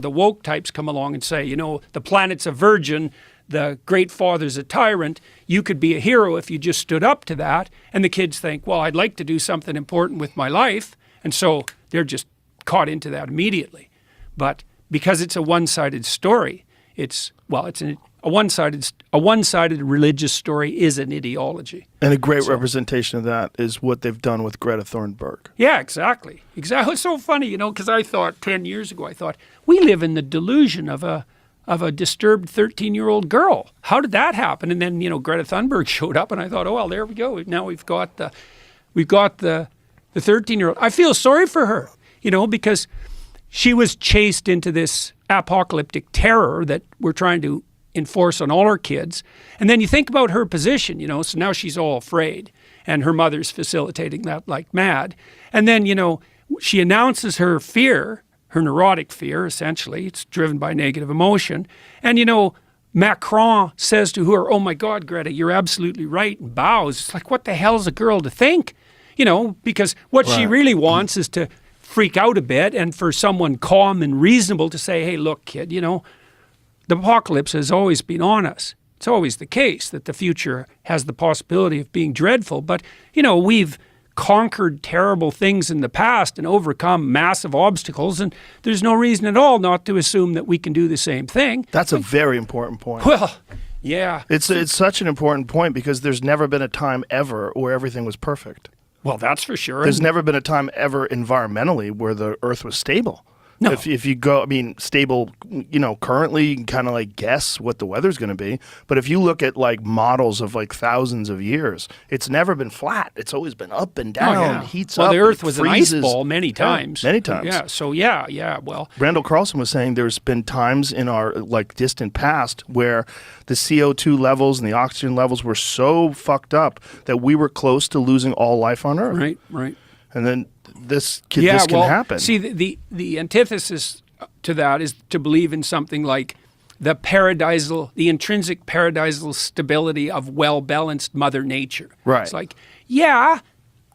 The woke types come along and say, the planet's a virgin, the great father's a tyrant, you could be a hero if you just stood up to that. And the kids think, well, I'd like to do something important with my life. And so they're just caught into that immediately. But because it's a one-sided story, a one-sided religious story is an ideology. And a great representation of that is what they've done with Greta Thunberg. Yeah, exactly. It's so funny, because I thought 10 years ago, we live in the delusion of a disturbed 13-year-old girl. How did that happen? And then, Greta Thunberg showed up and I thought, oh, well, there we go. Now we've got the 13-year-old. I feel sorry for her, because she was chased into this apocalyptic terror that we're trying to enforce on all our kids. And then you think about her position, so now she's all afraid and her mother's facilitating that like mad. And then, she announces her fear, her neurotic fear, essentially. It's driven by negative emotion. And, Macron says to her, oh my God, Greta, you're absolutely right, and bows. It's like, what the hell's a girl to think? Because what she really wants is to freak out a bit and for someone calm and reasonable to say, hey, look, kid, the apocalypse has always been on us. It's always the case that the future has the possibility of being dreadful. But, we've conquered terrible things in the past and overcome massive obstacles, and there's no reason at all not to assume that we can do the same thing. That's a very important point. Well, yeah. It's such an important point because there's never been a time ever where everything was perfect. Well, that's for sure. There's never been a time ever environmentally where the Earth was stable. No. If you go, stable, currently you can kind of guess what the weather's going to be. But if you look at models of thousands of years, it's never been flat. It's always been up and down, heats up. Well, the Earth was freezes. an ice ball many times. Yeah, many times. Yeah, so yeah, well. Randall Carlson was saying there's been times in our distant past where the CO2 levels and the oxygen levels were so fucked up that we were close to losing all life on Earth. Right. And then this can happen. See, the antithesis to that is to believe in something like the intrinsic paradisal stability of well-balanced Mother Nature. Right. It's like, yeah,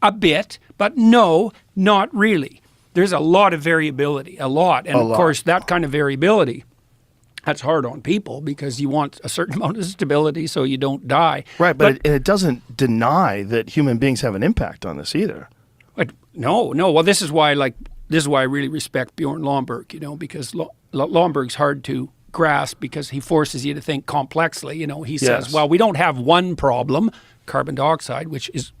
a bit, but no, not really. There's a lot of variability, And of course, that kind of variability, that's hard on people because you want a certain amount of stability so you don't die. Right, but it doesn't deny that human beings have an impact on this either. No. Well, this is why I really respect Bjorn Lomborg, because Lomborg's hard to grasp because he forces you to think complexly. He says, well, we don't have one problem, carbon dioxide, which is,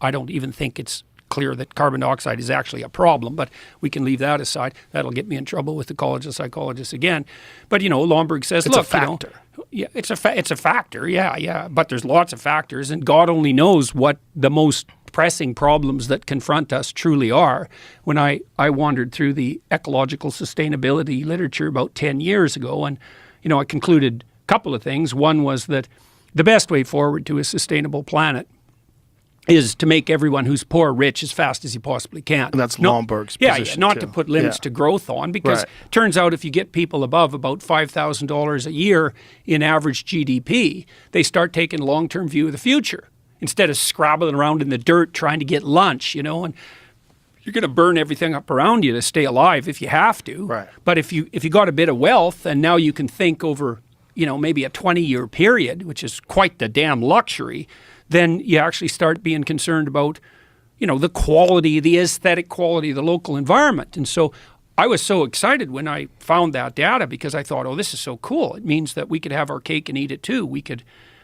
I don't even think it's clear that carbon dioxide is actually a problem, but we can leave that aside. That'll get me in trouble with the College of Psychologists again. But, Lomborg says, it's a factor. Yeah, it's a factor. Yeah. But there's lots of factors, and God only knows what the most pressing problems that confront us truly are. When I wandered through the ecological sustainability literature about 10 years ago, and, I concluded a couple of things. One was that the best way forward to a sustainable planet is to make everyone who's poor rich as fast as you possibly can. And that's Lomborg's position, not to put limits to growth on, because it turns out if you get people above about $5,000 a year in average GDP, they start taking a long-term view of the future instead of scrabbling around in the dirt trying to get lunch, and you're going to burn everything up around you to stay alive if you have to. Right. But if you got a bit of wealth and now you can think over, maybe a 20-year period, which is quite the damn luxury, then you actually start being concerned about, the quality, the aesthetic quality of the local environment. And so I was so excited when I found that data because I thought, oh, this is so cool. It means that we could have our cake and eat it too. We could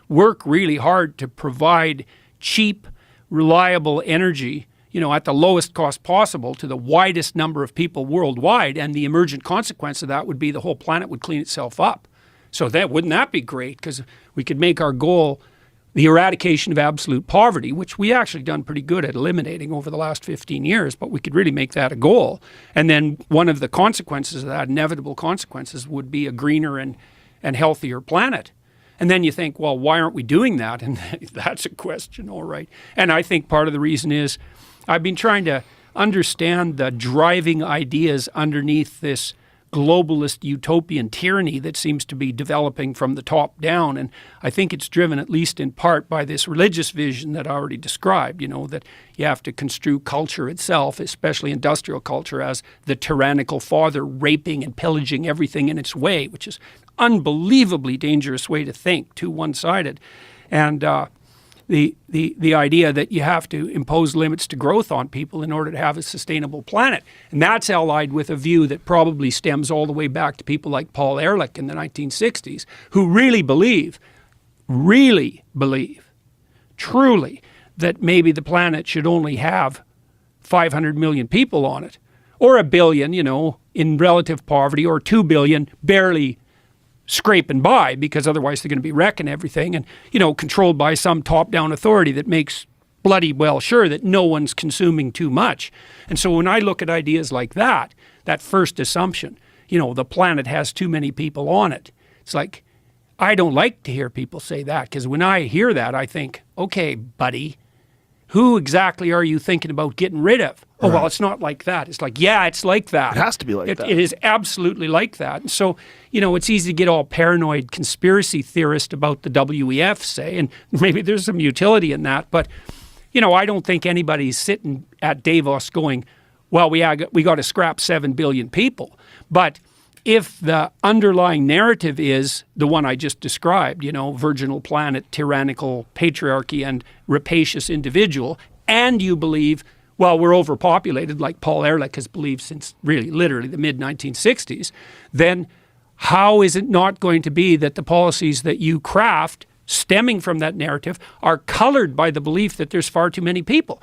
work really hard to provide cheap, reliable energy, at the lowest cost possible to the widest number of people worldwide. And the emergent consequence of that would be the whole planet would clean itself up. So wouldn't that be great? Because we could make our goal the eradication of absolute poverty, which we actually done pretty good at eliminating over the last 15 years, but we could really make that a goal. And then one of the consequences of that, inevitable consequences, would be a greener and healthier planet. And then you think, well, why aren't we doing that? And that's a question, all right. And I think part of the reason is I've been trying to understand the driving ideas underneath this globalist utopian tyranny that seems to be developing from the top down. And I think it's driven, at least in part, by this religious vision that I already described, that you have to construe culture itself, especially industrial culture, as the tyrannical father raping and pillaging everything in its way, which is an unbelievably dangerous way to think, too one-sided. And the idea that you have to impose limits to growth on people in order to have a sustainable planet. And that's allied with a view that probably stems all the way back to people like Paul Ehrlich in the 1960s, who really believe, truly, that maybe the planet should only have 500 million people on it, or 1 billion, in relative poverty, or 2 billion barely scraping by, because otherwise they're going to be wrecking everything, and controlled by some top-down authority that makes bloody well sure that no one's consuming too much. And so when I look at ideas like that first assumption, the planet has too many people on it, it's like, I don't like to hear people say that, because when I hear that, I think, okay, buddy, who exactly are you thinking about getting rid of? Oh, well, it's not like that. It's like, yeah, it's like that. It has to be like that. It is absolutely like that. And so, it's easy to get all paranoid conspiracy theorist about the WEF, say, and maybe there's some utility in that. But, I don't think anybody's sitting at Davos going, well, we got to scrap 7 billion people. But if the underlying narrative is the one I just described, virginal planet, tyrannical patriarchy, and rapacious individual, and you believe, well, we're overpopulated, like Paul Ehrlich has believed since really literally the mid-1960s, then how is it not going to be that the policies that you craft stemming from that narrative are colored by the belief that there's far too many people?